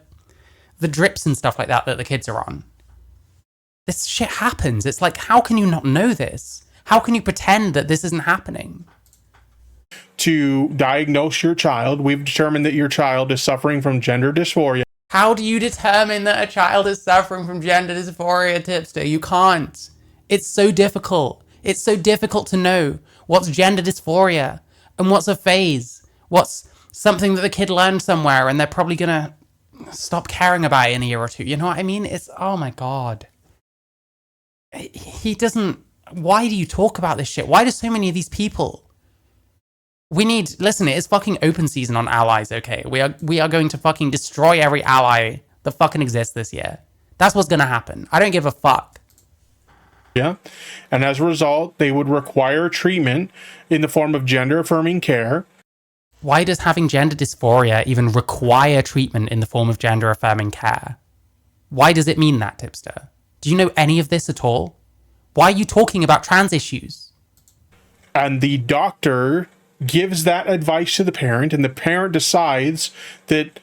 drips and stuff like that the kids are on. This shit happens. It's like, how can you not know this? How can you pretend that this isn't happening? To diagnose your child, we've determined that your child is suffering from gender dysphoria. How do you determine that a child is suffering from gender dysphoria, Tipster? You can't. It's so difficult. It's so difficult to know what's gender dysphoria and what's a phase. What's something that the kid learned somewhere and they're probably going to stop caring about it in a year or two. You know what I mean? It's, oh my God. He doesn't... Why do you talk about this shit? Why do so many of these people... Listen, it is fucking open season on allies, okay? We are going to fucking destroy every ally that fucking exists this year. That's what's gonna happen. I don't give a fuck. Yeah. And as a result, they would require treatment in the form of gender affirming care. Why does having gender dysphoria even require treatment in the form of gender affirming care? Why does it mean that, Tipster? Do you know any of this at all? Why are you talking about trans issues? And the doctor gives that advice to the parent, and the parent decides that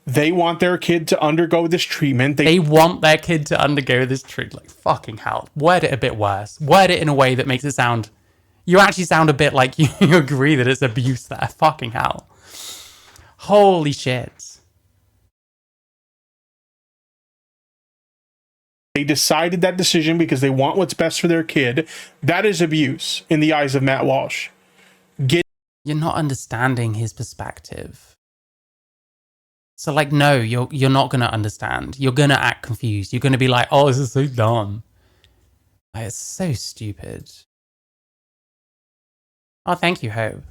they want their kid to undergo this treatment. They want their kid to undergo this treatment. Like, fucking hell. Word it a bit worse. Word it in a way that makes it sound... You actually sound a bit like you agree that it's abuse there. Fucking hell. Holy shit. They decided that decision because they want what's best for their kid. That is abuse in the eyes of Matt Walsh. You're not understanding his perspective. So, like, no, you're not going to understand. You're going to act confused. You're going to be like, oh, this is so dumb. Like, it's so stupid. Oh, thank you, Hope.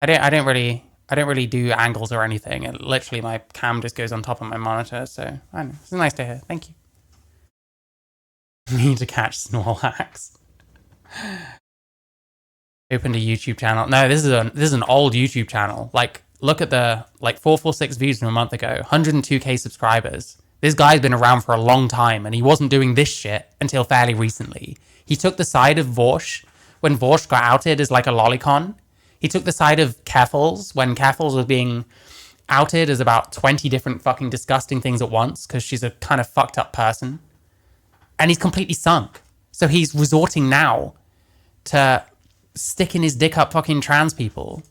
I don't really do angles or anything. It, literally, my cam just goes on top of my monitor, so I don't know. It's nice to hear. Thank you. Need to catch Snorlax. Opened a YouTube channel. No, this is an old YouTube channel. Like, look at the 446 views from a month ago, 102k subscribers. This guy's been around for a long time, and he wasn't doing this shit until fairly recently. He took the side of Walsh when Walsh got outed as like a lolicon. He took the side of Keffals when Keffals was being outed as about 20 different fucking disgusting things at once because she's a kind of fucked up person. And he's completely sunk. So he's resorting now to sticking his dick up fucking trans people.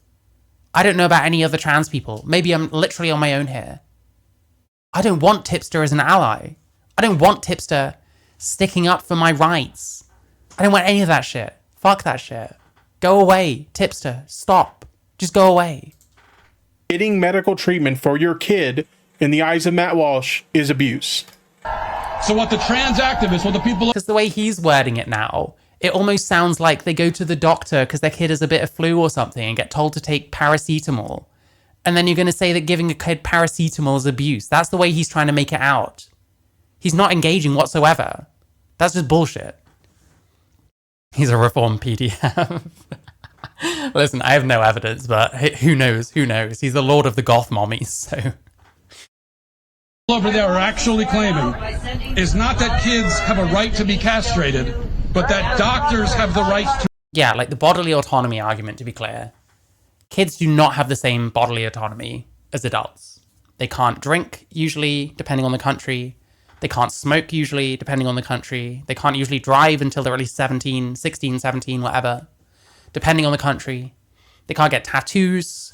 I don't know about any other trans people. Maybe I'm literally on my own here. I don't want Tipster as an ally. I don't want Tipster sticking up for my rights. I don't want any of that shit. Fuck that shit. Go away, Tipster. Stop. Just go away. Getting medical treatment for your kid, in the eyes of Matt Walsh, is abuse. So what the trans activists, what the people... Because the way he's wording it now, it almost sounds like they go to the doctor because their kid has a bit of flu or something and get told to take paracetamol. And then you're going to say that giving a kid paracetamol is abuse. That's the way he's trying to make it out. He's not engaging whatsoever. That's just bullshit. He's a reformed PDF. Listen, I have no evidence, but who knows? Who knows? He's the lord of the goth mommies, so... over there are actually claiming is not that kids have a right to be castrated, but that doctors have the right to... Yeah, like the bodily autonomy argument, to be clear. Kids do not have the same bodily autonomy as adults. They can't drink, usually, depending on the country. They can't smoke, usually, depending on the country. They can't usually drive until they're at least 17, 16, 17, whatever, depending on the country. They can't get tattoos.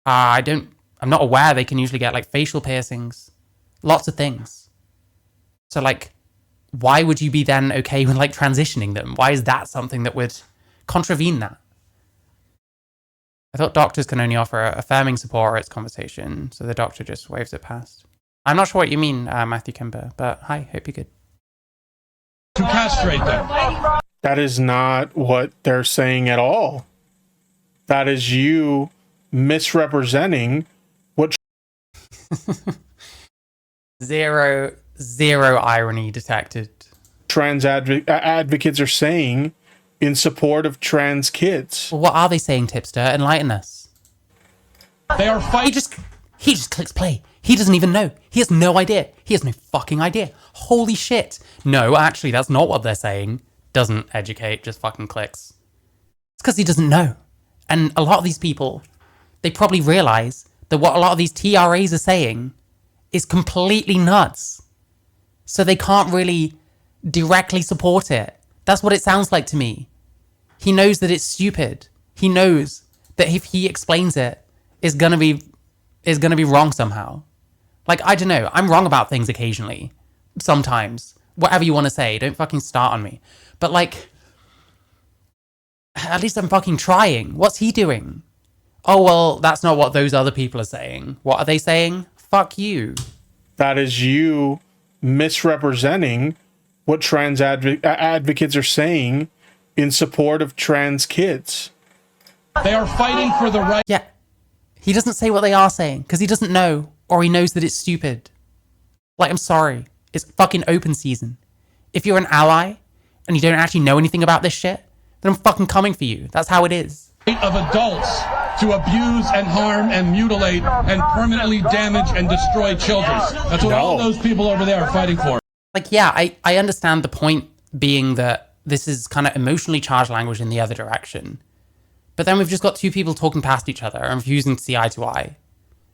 I'm not aware they can usually get, like, facial piercings. Lots of things. So, like, why would you be then okay with, like, transitioning them? Why is that something that would contravene that? I thought doctors can only offer affirming support or its conversation, so the doctor just waves it past. I'm not sure what you mean, Matthew Kimber, but hi, hope you're good. To castrate them. That is not what they're saying at all. That is you misrepresenting what... Zero zero irony detected. Trans advocates are saying in support of trans kids. Well, what are they saying, Tipster? Enlighten us. They are fighting. He just clicks play. He doesn't even know. He has no idea. He has no fucking idea. Holy shit. No, actually, that's not what they're saying. Doesn't educate, just fucking clicks. It's because he doesn't know. And a lot of these people, they probably realize that what a lot of these TRAs are saying is completely nuts. So they can't really directly support it. That's what it sounds like to me. He knows that it's stupid. He knows that if he explains it, it's gonna be wrong somehow. Like, I don't know. I'm wrong about things occasionally. Sometimes. Whatever you want to say. Don't fucking start on me. But like, at least I'm fucking trying. What's he doing? Oh, well, that's not what those other people are saying. What are they saying? Fuck you. That is you misrepresenting what trans advocates are saying in support of trans kids. They are fighting for the right. Yeah. He doesn't say what they are saying because he doesn't know, or he knows that it's stupid. Like, I'm sorry. It's fucking open season. If you're an ally and you don't actually know anything about this shit, then I'm fucking coming for you. That's how it is. Of adults to abuse and harm and mutilate and permanently damage and destroy children. That's what all those people over there are fighting for. Like, yeah, I understand the point being that this is kind of emotionally charged language in the other direction. But then we've just got two people talking past each other and refusing to see eye to eye.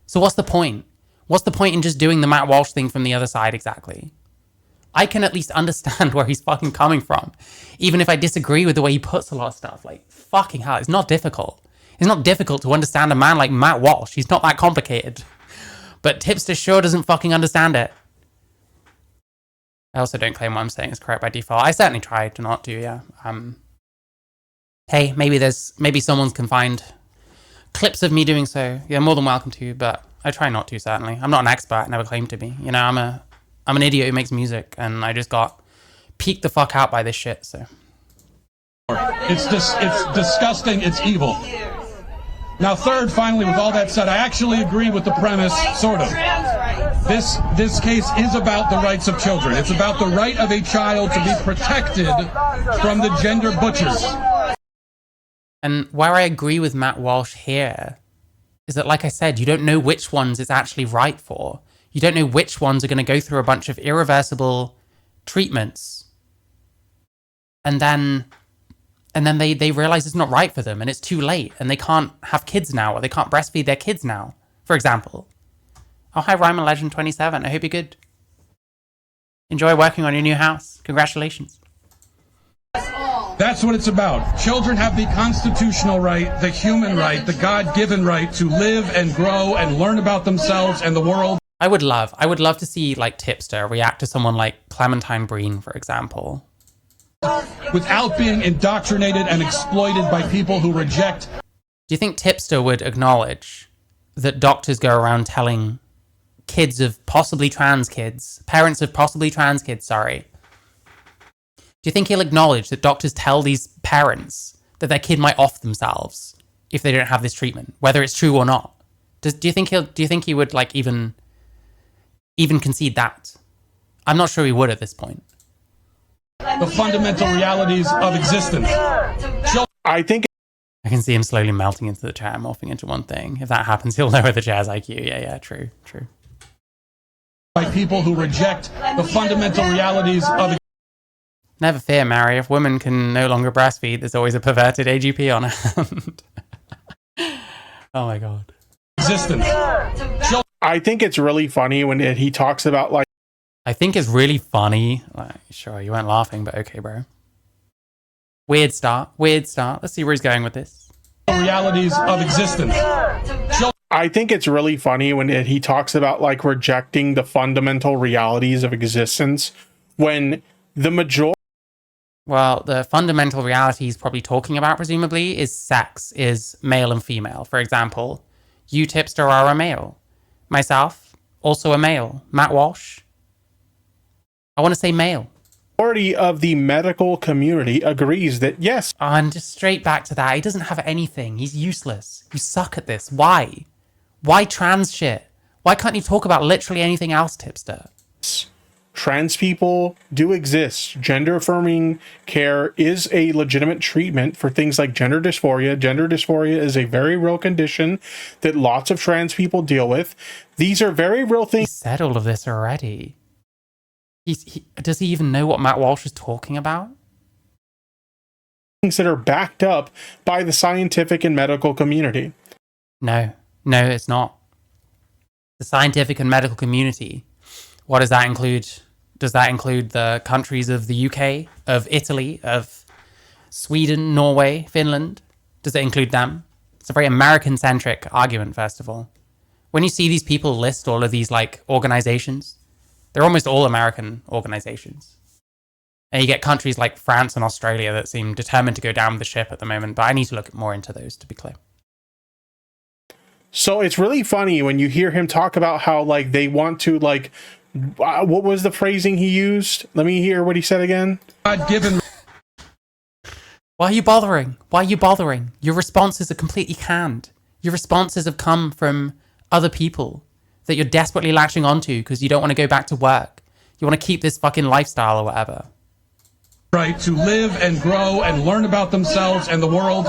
So what's the point? What's the point in just doing the Matt Walsh thing from the other side exactly? I can at least understand where he's fucking coming from. Even if I disagree with the way he puts a lot of stuff. Like, fucking hell, it's not difficult. It's not difficult to understand a man like Matt Walsh. He's not that complicated. But Tipster sure doesn't fucking understand it. I also don't claim what I'm saying is correct by default. I certainly tried to not do, yeah. Hey, maybe someone can find clips of me doing so. You're more than welcome to, but I try not to, certainly. I'm not an expert, I never claimed to be. You know, I'm an idiot who makes music, and I just got peeked the fuck out by this shit, so. It's disgusting, it's evil. Now, third, finally, with all that said, I actually agree with the premise, sort of. This case is about the rights of children. It's about the right of a child to be protected from the gender butchers. And where I agree with Matt Walsh here is that, like I said, you don't know which ones it's actually right for. You don't know which ones are going to go through a bunch of irreversible treatments. And then they realize it's not right for them and it's too late and they can't have kids now or they can't breastfeed their kids now, for example. Oh, hi, Ryman Legend 27. I hope you're good. Enjoy working on your new house. Congratulations. That's what it's about. Children have the constitutional right, the human right, the God-given right to live and grow and learn about themselves and the world. I would love to see, like, Tipster react to someone like Clementine Breen, for example. Without being indoctrinated and exploited by people who reject. Do you think Tipster would acknowledge that doctors go around telling kids of possibly trans kids, parents of possibly trans kids, sorry. Do you think he'll acknowledge that doctors tell these parents that their kid might off themselves if they don't have this treatment, whether it's true or not? Do you think he would like even concede that? I'm not sure he would at this point. The fundamental realities of existence. I can see him slowly melting into the chair, morphing into one thing. If that happens, he'll lower the chair's IQ. Yeah, true. By people who reject the fundamental realities of. Never fear, Mary. If women can no longer breastfeed, there's always a perverted AGP on hand. Oh my god. Existence. I think it's really funny when he talks about like. I think it's really funny. Like, sure, you weren't laughing, but okay, bro. Weird start. Let's see where he's going with this. Realities of existence. I think it's really funny when he talks about like rejecting the fundamental realities of existence when the majority. Well, the fundamental reality he's probably talking about, presumably, is sex, is male and female. For example, you, Tipster, are a male. Myself, also a male. Matt Walsh, I want to say male. Majority of the medical community agrees that yes. And just straight back to that, he doesn't have anything. He's useless. You suck at this. Why? Why trans shit? Why can't you talk about literally anything else, Tipster? trans people do exist. Gender affirming care is a legitimate treatment for things like gender dysphoria. Gender dysphoria is a very real condition that lots of trans people deal with. These are very real He things said all of this already. Does he even know what Matt Walsh is talking about? that are backed up by the scientific and medical community. No, it's not. The scientific and medical community. What does that include? Does that include the countries of the UK, of Italy, of Sweden, Norway, Finland? Does it include them? It's a very American-centric argument, first of all. When you see these people list all of these like organizations, they're almost all American organizations. And you get countries like France and Australia that seem determined to go down the ship at the moment, but I need to look more into those, to be clear. So it's really funny when you hear him talk about how like they want to like, what was the phrasing he used? Let me hear what he said again. God-given. Why are you bothering? Why are you bothering? Your responses are completely canned. Your responses have come from other people that you're desperately latching onto because you don't want to go back to work. You want to keep this fucking lifestyle or whatever. Right to live and grow and learn about themselves and the world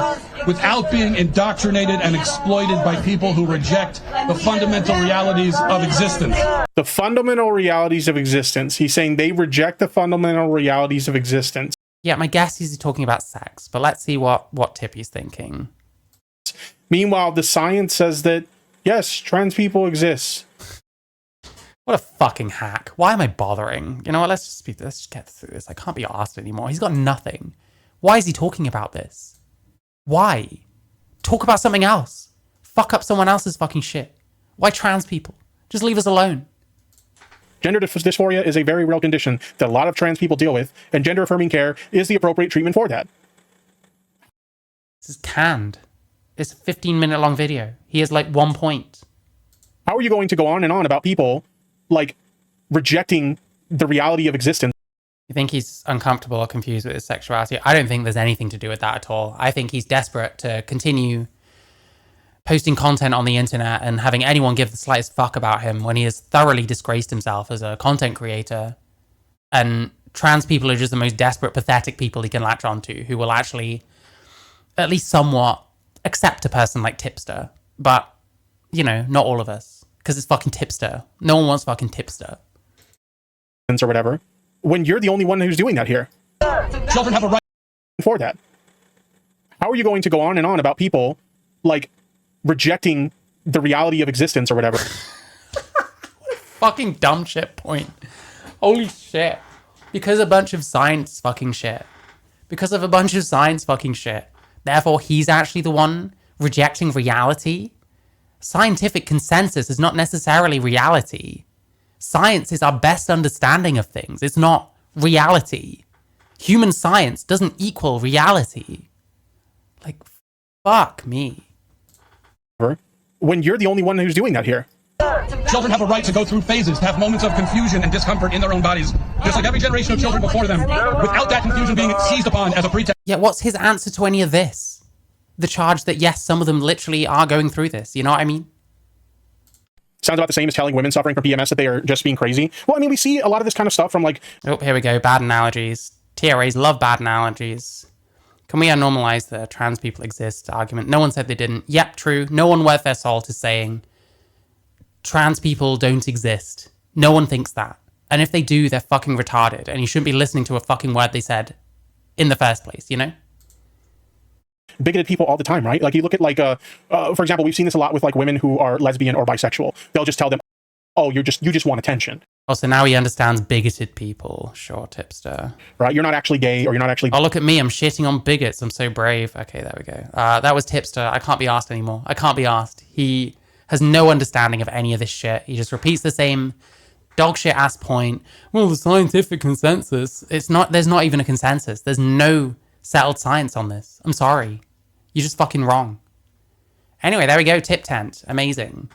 without being indoctrinated and exploited by people who reject the fundamental realities of existence. The fundamental realities of existence. He's saying they reject the fundamental realities of existence. Yeah, my guess is he's talking about sex, but let's see what Tippy's thinking. Meanwhile, the science says that, yes, trans people exist. What a fucking hack. Why am I bothering? You know what, let's just get through this. I can't be asked anymore. He's got nothing. Why is he talking about this? Why? Talk about something else. Fuck up someone else's fucking shit. Why trans people? Just leave us alone. Gender dysphoria is a very real condition that a lot of trans people deal with, and gender affirming care is the appropriate treatment for that. This is canned. It's a 15-minute long video. He has like 1 point. How are you going to go on and on about people like rejecting the reality of existence? You think he's uncomfortable or confused with his sexuality? I don't think there's anything to do with that at all. I think he's desperate to continue posting content on the internet and having anyone give the slightest fuck about him when he has thoroughly disgraced himself as a content creator. And trans people are just the most desperate, pathetic people he can latch onto, who will actually, at least somewhat, accept a person like Tipster. But, you know, not all of us. Because it's fucking Tipster. No one wants fucking Tipster. Or whatever. When you're the only one who's doing that here. Children have a right For that. How are you going to go on and on about people like rejecting the reality of existence or whatever? Fucking dumb shit point. Holy shit. Because a bunch of science fucking shit. Because of a bunch of science fucking shit. Therefore, he's actually the one rejecting reality. Scientific consensus is not necessarily reality. Science is our best understanding of things. It's not reality. Human science doesn't equal reality. Like, fuck me. When you're the only one who's doing that here. Children have a right to go through phases, to have moments of confusion and discomfort in their own bodies, just like every generation of children before them, without that confusion being seized upon as a pretext. Yeah, what's his answer to any of this? The charge that, yes, some of them literally are going through this. You know what I mean? Sounds about the same as telling women suffering from PMS that they are just being crazy. Well, I mean, we see a lot of this kind of stuff from like... Oh, here we go. Bad analogies. TRAs love bad analogies. Can we unnormalize the trans people exist argument? No one said they didn't. Yep, true. No one worth their salt is saying trans people don't exist. No one thinks that. And if they do, they're fucking retarded. And you shouldn't be listening to a fucking word they said in the first place, you know? Bigoted people all the time, right? Like you look at like, for example, we've seen this a lot with like women who are lesbian or bisexual. They'll just tell them, oh, you just want attention. Oh, so now he understands bigoted people. Sure, Tipster. Right? You're not actually gay or you're not actually... Oh, look at me. I'm shitting on bigots. I'm so brave. Okay, there we go. That was Tipster. I can't be asked anymore. I can't be asked. He has no understanding of any of this shit. He just repeats the same dog shit ass point. Well, the scientific consensus. It's not, there's not even a consensus. There's no settled science on this. I'm sorry. You're just fucking wrong. Anyway, there we go. Tip tent. Amazing.